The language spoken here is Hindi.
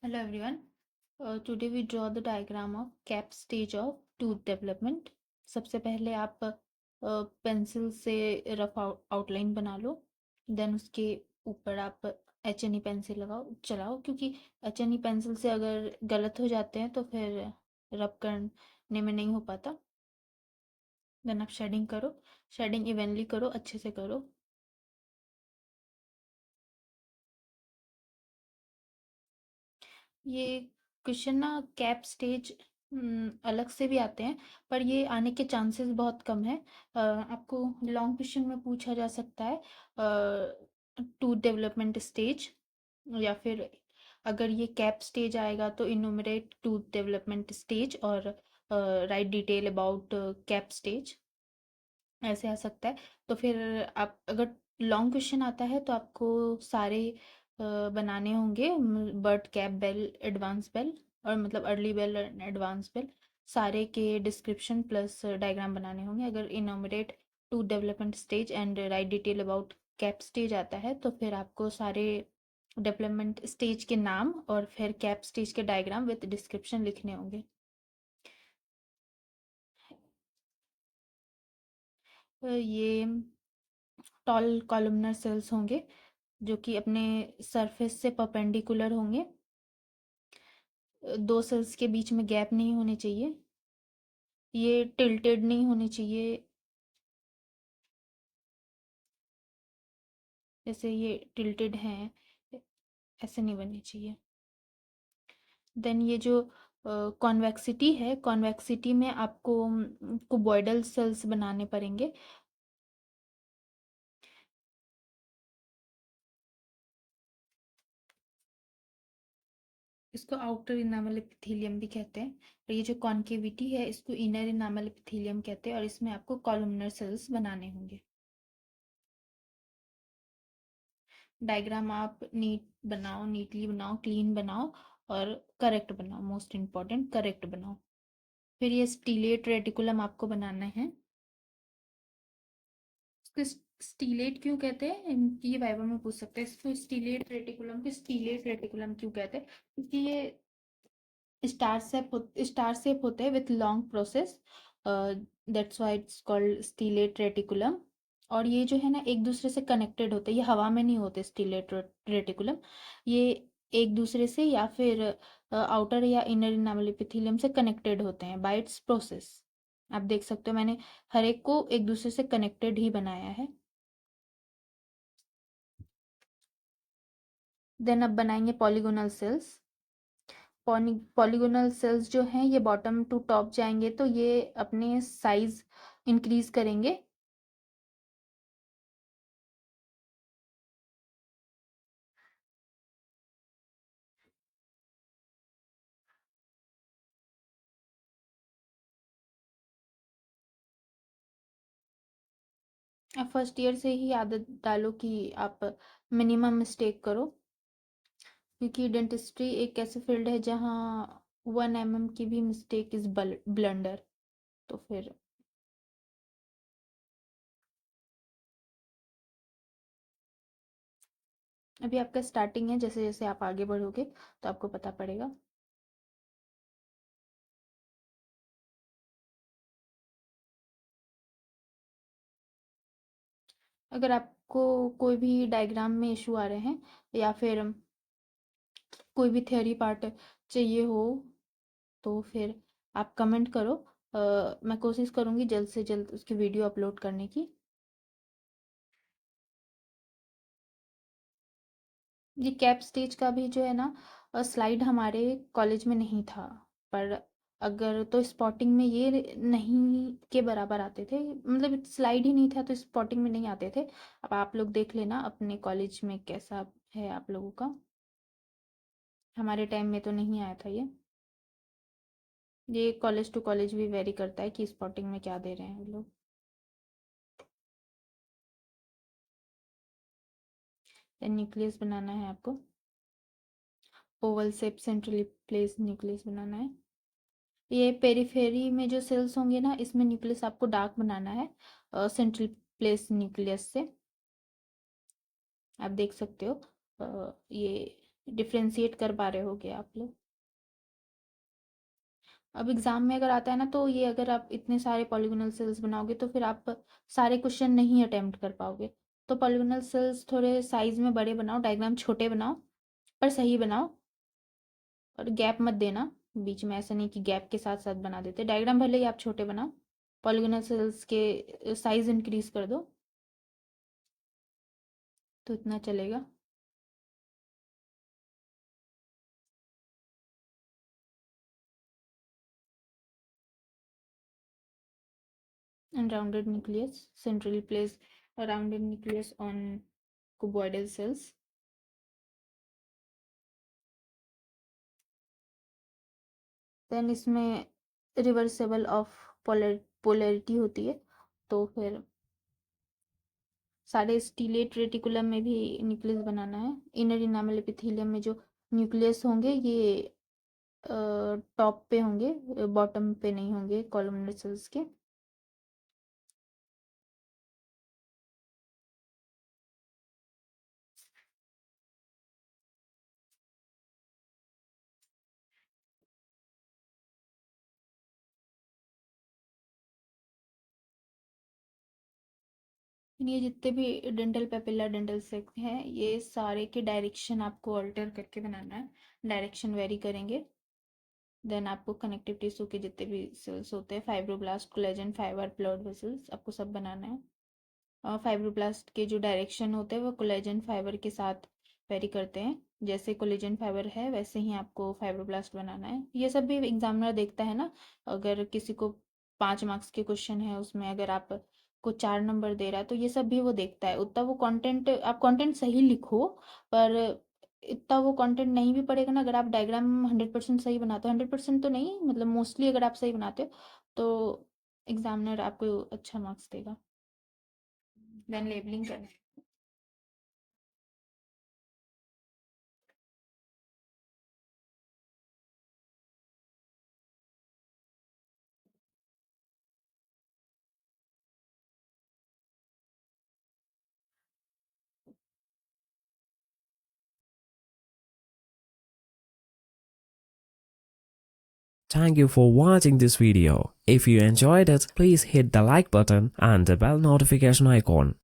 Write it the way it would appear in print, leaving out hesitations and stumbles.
Hello everyone. Today we draw the diagram of cap stage of tooth development. सबसे पहले आप पेंसिल से रफ आउटलाइन बना लो, देन उसके ऊपर आप HNE पेंसिल चलाओ, क्योंकि HNE पेंसिल से अगर गलत हो जाते हैं तो फिर रब करने में नहीं हो पाता। देन आप शेडिंग करो, शेडिंग इवनली करो, अच्छे से करो। ये क्वेश्चन ना कैप स्टेज अलग से भी आते हैं, पर ये आने के चांसेस बहुत कम है। आपको लॉन्ग क्वेश्चन में पूछा जा सकता है टू डेवलपमेंट स्टेज, या फिर अगर ये कैप स्टेज आएगा तो इनुमरेट टू डेवलपमेंट स्टेज और right detail about cap stage, ऐसे आ सकता है। तो फिर आप अगर लॉन्ग क्वेश्चन आता है तो आपको सारे बनाने होंगे, bud cap bell advance bell, और मतलब अर्ली बेल एडवांस बेल, सारे के डिस्क्रिप्शन प्लस डायग्राम बनाने होंगे। अगर enumerate two development stage and write detail about cap stage आता है तो फिर आपको सारे डेवलपमेंट स्टेज के नाम और फिर कैप स्टेज के डायग्राम विद डिस्क्रिप्शन लिखने होंगे। ये टॉल कॉलमनर सेल्स होंगे जो कि अपने सरफेस से परपेंडिकुलर होंगे। दो सेल्स के बीच में गैप नहीं होने चाहिए। ये टिल्टेड नहीं होने चाहिए, जैसे ये टिल्टेड हैं, ऐसे नहीं बननी चाहिए। देन ये जो कॉन्वेक्सिटी है, कॉन्वेक्सिटी में आपको कुबॉइडल सेल्स बनाने पड़ेंगे। इसको आउटर इनामल एपिथेलियम भी कहते हैं, और ये जो कॉन्केविटी है इसको इनर इनामल एपिथेलियम कहते हैं, और इसमें आपको कॉलमनर सेल्स बनाने होंगे। डायग्राम आप नीटली बनाओ, क्लीन बनाओ और करेक्ट बनाओ, मोस्ट इम्पॉर्टेंट करेक्ट बनाओ। फिर ये स्टीलेट रेटिकुलम आपको बनाना है। इसको स्टीलेट क्यों कहते हैं, ये वाइवा में पूछ सकते हैं। इसको स्टीलेट रेटिकुलम क्यों कहते हैं, क्योंकि ये स्टार शेप होते हैं with long process, that's why it's called stellate reticulum. और ये जो है ना एक दूसरे से कनेक्टेड होते हैं, ये हवा में नहीं होते स्टीलेट रेटिकुलम। ये एक दूसरे से या फिर आउटर या इनर इनामल एपिथेलियम से कनेक्टेड होते हैं बाय इट्स प्रोसेस। आप देख सकते हो मैंने हर एक को एक दूसरे से कनेक्टेड ही बनाया है। देन अब बनाएंगे पॉलीगोनल सेल्स। पॉलीगोनल सेल्स जो हैं ये बॉटम टू टॉप जाएंगे तो ये अपने साइज इंक्रीज करेंगे। आप फर्स्ट ईयर से ही आदत डालो कि आप मिनिमम मिस्टेक करो, क्योंकि डेंटिस्ट्री एक ऐसी फील्ड है जहाँ 1 mm की भी मिस्टेक इज ब्लंडर। तो फिर अभी आपका स्टार्टिंग है, जैसे जैसे आप आगे बढ़ोगे तो आपको पता पड़ेगा। अगर आपको कोई भी डायग्राम में इशू आ रहे हैं या फिर कोई भी थ्योरी पार्ट चाहिए हो तो फिर आप कमेंट करो। मैं कोशिश करूँगी जल्द से जल्द उसकी वीडियो अपलोड करने की। ये कैप स्टेज का भी जो है ना स्लाइड हमारे कॉलेज में नहीं था, पर अगर तो स्पॉटिंग में ये नहीं के बराबर आते थे, मतलब स्लाइड ही नहीं था तो स्पॉटिंग में नहीं आते थे। अब आप लोग देख लेना अपने कॉलेज में कैसा है आप लोगों का। हमारे टाइम में तो नहीं आया था ये कॉलेज टू कॉलेज भी वेरी करता है कि स्पॉटिंग में क्या दे रहे हैं वो लोग। देन न्यूक्लियस बनाना है आपको, oval shape centrally place nucleus बनाना है। ये पेरिफेरी में जो सेल्स होंगे ना इसमें न्यूक्लियस आपको डार्क बनाना है सेंट्रल प्लेस न्यूक्लियस से। आप देख सकते हो ये डिफरेंशिएट कर पा रहे होगे आप लोग। अब एग्जाम में अगर आता है ना, तो ये अगर आप इतने सारे पॉलीगोनल सेल्स बनाओगे तो फिर आप सारे क्वेश्चन नहीं अटेम्प्ट कर पाओगे। तो पॉलीगोनल सेल्स थोड़े साइज में बड़े बनाओ, डायग्राम छोटे बनाओ, पर सही बनाओ, और गैप मत देना बीच में। ऐसा नहीं कि गैप के साथ साथ बना देते। डायग्राम भले ही आप छोटे बनाओ, पॉलीगोनल सेल्स के साइज इंक्रीज कर दो, तो इतना चलेगा। Unrounded nucleus centrally placed a rounded nucleus on cuboidal cells. Then इसमें रिवर्सेबल ऑफ पोलैरिटी होती है, तो फिर सारे स्टीलेट रेटिकुलम में भी न्यूक्लियस बनाना है। इनर इनामल एपिथेलियम में जो न्यूक्लियस होंगे ये टॉप पे होंगे, बॉटम पे नहीं होंगे कॉलमनर सेल्स के। ये जितने भी डेंटल पेपिला डेंटल सेक हैं, ये सारे के डायरेक्शन आपको अल्टर करके बनाना है, डायरेक्शन वेरी करेंगे। देन आपको कनेक्टिव टिश्यू के जितने भी सेल्स होते हैं, fibroblast, collagen, fibre, blood vessels, आपको सब बनाना है। और फाइब्रोब्लास्ट के जो डायरेक्शन होते हैं वो कोलेजन फाइबर के साथ वेरी करते हैं। जैसे कोलेजन फाइबर है वैसे ही आपको फाइब्रोब्लास्ट बनाना है। ये सब भी एग्जामिनर देखता है ना। अगर किसी को 5 मार्क्स के क्वेश्चन है, उसमें अगर आप को 4 नंबर दे रहा है, तो ये सब भी वो देखता है। उतना वो कंटेंट, आप कंटेंट सही लिखो, पर इतना वो कंटेंट नहीं भी पड़ेगा ना। अगर आप डायग्राम 100% सही बनाते हो, 100% तो नहीं, मतलब मोस्टली अगर आप सही बनाते हो, तो एग्जामिनर आपको अच्छा मार्क्स देगा। देन लेबलिंग करना है। Thank you for watching this video. If you enjoyed it, please hit the like button and the bell notification icon.